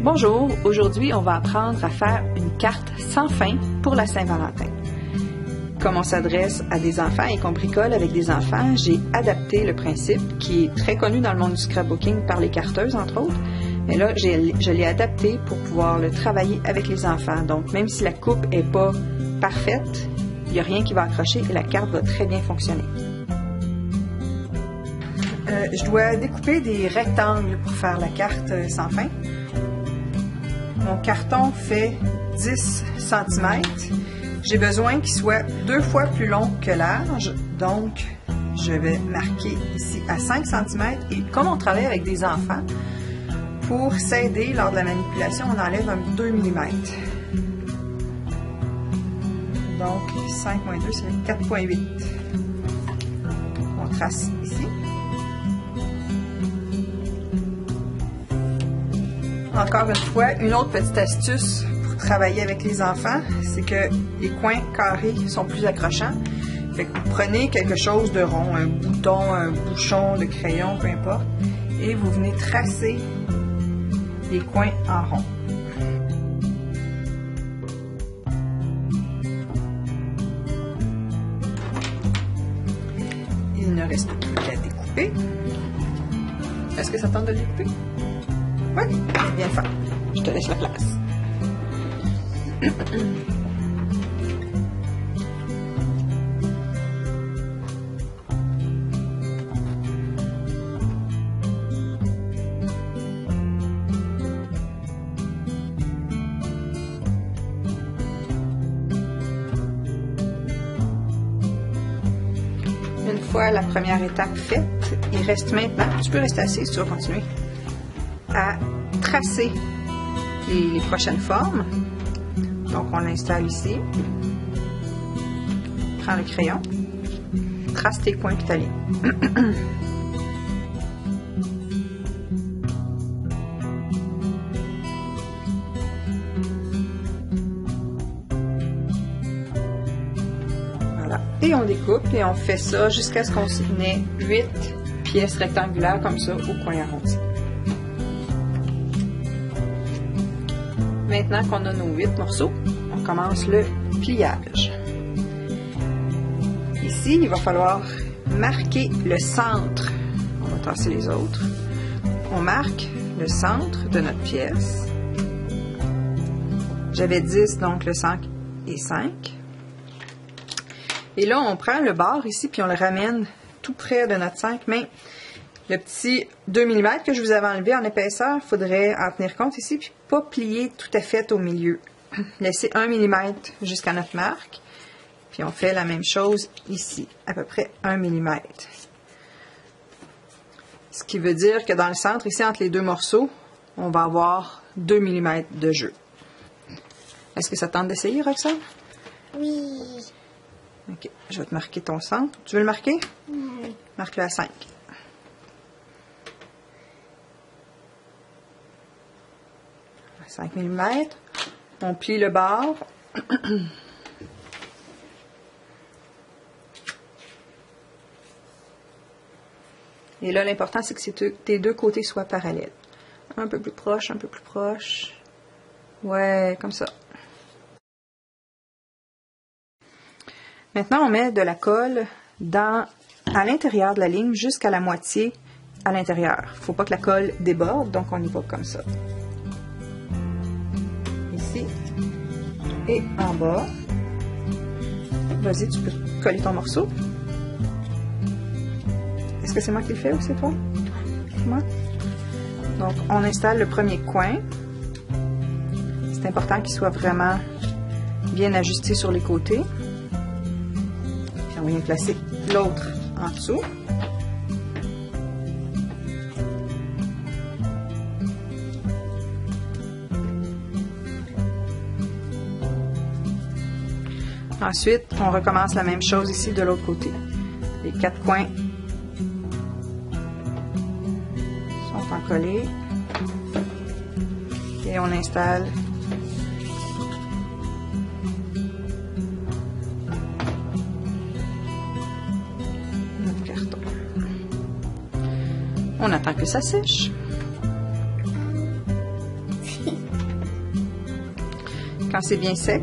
Bonjour, aujourd'hui on va apprendre à faire une carte sans fin pour la Saint-Valentin. Comme on s'adresse à des enfants et qu'on bricole avec des enfants, j'ai adapté le principe qui est très connu dans le monde du scrapbooking par les carteuses entre autres. Mais là, je l'ai adapté pour pouvoir le travailler avec les enfants. Donc même si la coupe n'est pas parfaite, il n'y a rien qui va accrocher et la carte va très bien fonctionner. Je dois découper des rectangles pour faire la carte sans fin. Mon carton fait 10 cm. J'ai besoin qu'il soit 2 fois plus long que large. Donc, je vais marquer ici à 5 cm. Et comme on travaille avec des enfants, pour s'aider lors de la manipulation, on enlève un 2 mm. Donc, 5 moins 2, ça fait 4,8. On trace ici. Encore une fois, une autre petite astuce pour travailler avec les enfants, c'est que les coins carrés sont plus accrochants. Fait que vous prenez quelque chose de rond, un bouton, un bouchon de crayon, peu importe, et vous venez tracer les coins en rond. Il ne reste plus qu'à découper. Est-ce que ça tente de découper? Oui, viens le faire. Je te laisse la place. Une fois la première étape faite, il reste maintenant, tu peux rester assis si tu veux continuer, à tracer les prochaines formes. Donc on l'installe ici, prends le crayon, trace tes coins puis ta ligne. Voilà, et on découpe et on fait ça jusqu'à ce qu'on ait 8 pièces rectangulaires comme ça au coin arrondi. Maintenant qu'on a nos 8 morceaux, on commence le pliage. Ici, il va falloir marquer le centre. On va tasser les autres. On marque le centre de notre pièce. J'avais 10, donc le 5 et 5. Et là, on prend le bord ici, puis on le ramène tout près de notre 5, mais le petit 2 mm que je vous avais enlevé en épaisseur, il faudrait en tenir compte ici, puis pas plier tout à fait au milieu. Laisser 1 mm jusqu'à notre marque, puis on fait la même chose ici, à peu près 1 mm. Ce qui veut dire que dans le centre, ici, entre les deux morceaux, on va avoir 2 mm de jeu. Est-ce que ça tente d'essayer, Roxane? Oui. Ok, je vais te marquer ton centre. Tu veux le marquer? Oui. Marque-le à 5. 5 mm. On plie le bord. Et là, l'important, c'est que tes deux côtés soient parallèles. Un peu plus proche, un peu plus proche. Ouais, comme ça. Maintenant, on met de la colle à l'intérieur de la ligne jusqu'à la moitié à l'intérieur. Il ne faut pas que la colle déborde, donc on y va comme ça. Ici et en bas. Vas-y, tu peux coller ton morceau. Est-ce que c'est moi qui le fais ou c'est toi? Moi? Donc, on installe le premier coin. C'est important qu'il soit vraiment bien ajusté sur les côtés. Puis on vient placer l'autre en dessous. Ensuite, on recommence la même chose ici de l'autre côté. Les 4 coins sont encollés. Et on installe notre carton. On attend que ça sèche. Quand c'est bien sec,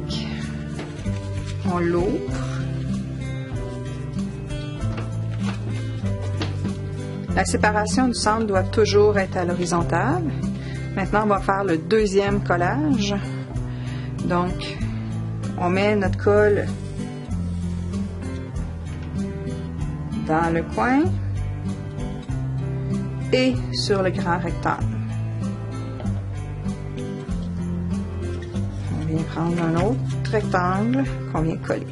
on l'ouvre. La séparation du centre doit toujours être à l'horizontale. Maintenant, on va faire le deuxième collage. Donc, on met notre colle dans le coin et sur le grand rectangle. On vient prendre un autre rectangle qu'on vient coller.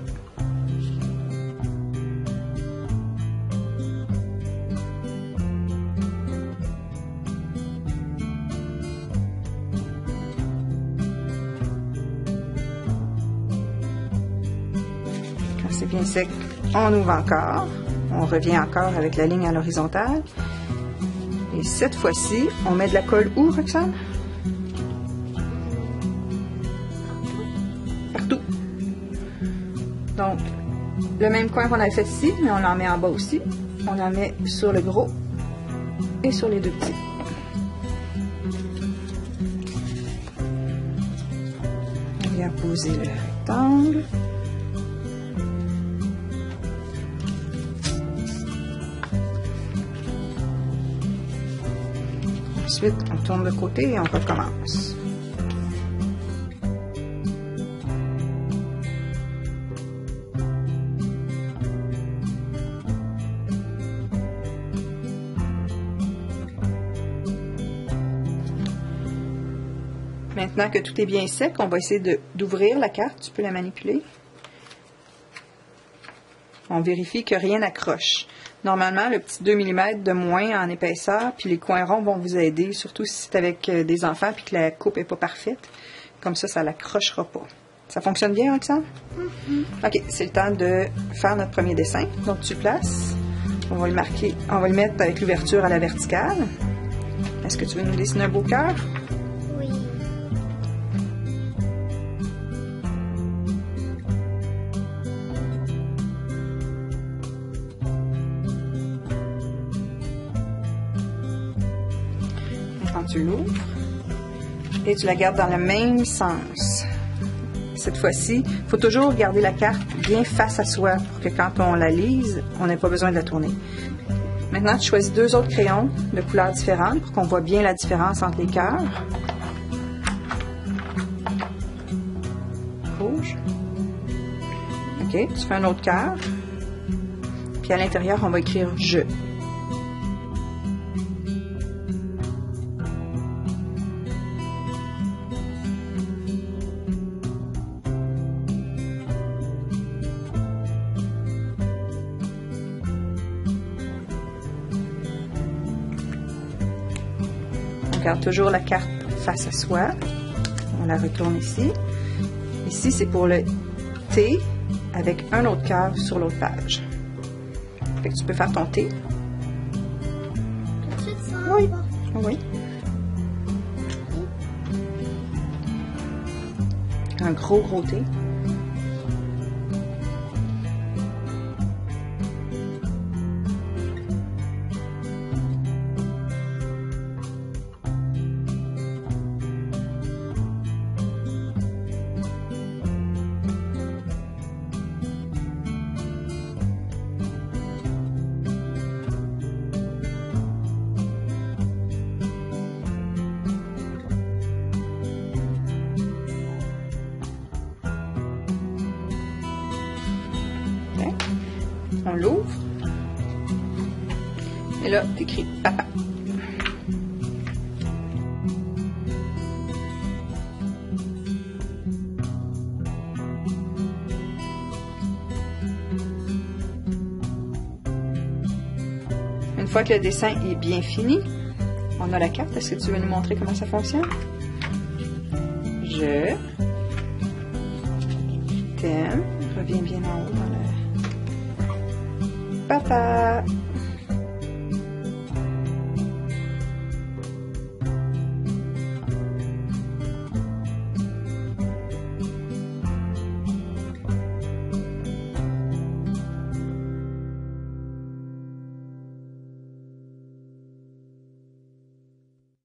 Quand c'est bien sec, on ouvre encore. On revient encore avec la ligne à l'horizontale. Et cette fois-ci, on met de la colle où, Roxane? Partout. Donc, le même coin qu'on avait fait ici, mais on en met en bas aussi. On en met sur le gros et sur les deux petits. On vient poser le rectangle. Ensuite, on tourne de côté et on recommence. Maintenant que tout est bien sec, on va essayer d'ouvrir la carte. Tu peux la manipuler. On vérifie que rien n'accroche. Normalement, le petit 2 mm de moins en épaisseur, puis les coins ronds vont vous aider, surtout si c'est avec des enfants puis que la coupe n'est pas parfaite. Comme ça, l'accrochera pas. Ça fonctionne bien, Roxane? OK, c'est le temps de faire notre premier dessin. Donc, tu places. On va le marquer. On va le mettre avec l'ouverture à la verticale. Est-ce que tu veux nous dessiner un beau cœur? Oui. Quand tu l'ouvres et tu la gardes dans le même sens. Cette fois-ci, il faut toujours garder la carte bien face à soi pour que quand on la lise, on n'ait pas besoin de la tourner. Maintenant, tu choisis 2 autres crayons de couleurs différentes pour qu'on voit bien la différence entre les cœurs. Rouge. OK, tu fais un autre cœur. Puis à l'intérieur, on va écrire « Je ». On garde toujours la carte face à soi. On la retourne ici. Ici, c'est pour le T avec un autre cœur sur l'autre page. Fait que tu peux faire ton T. Oui. Oui. Un gros T. On l'ouvre. Et là, tu écris papa. Une fois que le dessin est bien fini, on a la carte. Est-ce que tu veux nous montrer comment ça fonctionne? Je t'aime. Reviens bien en haut dans le... Papa!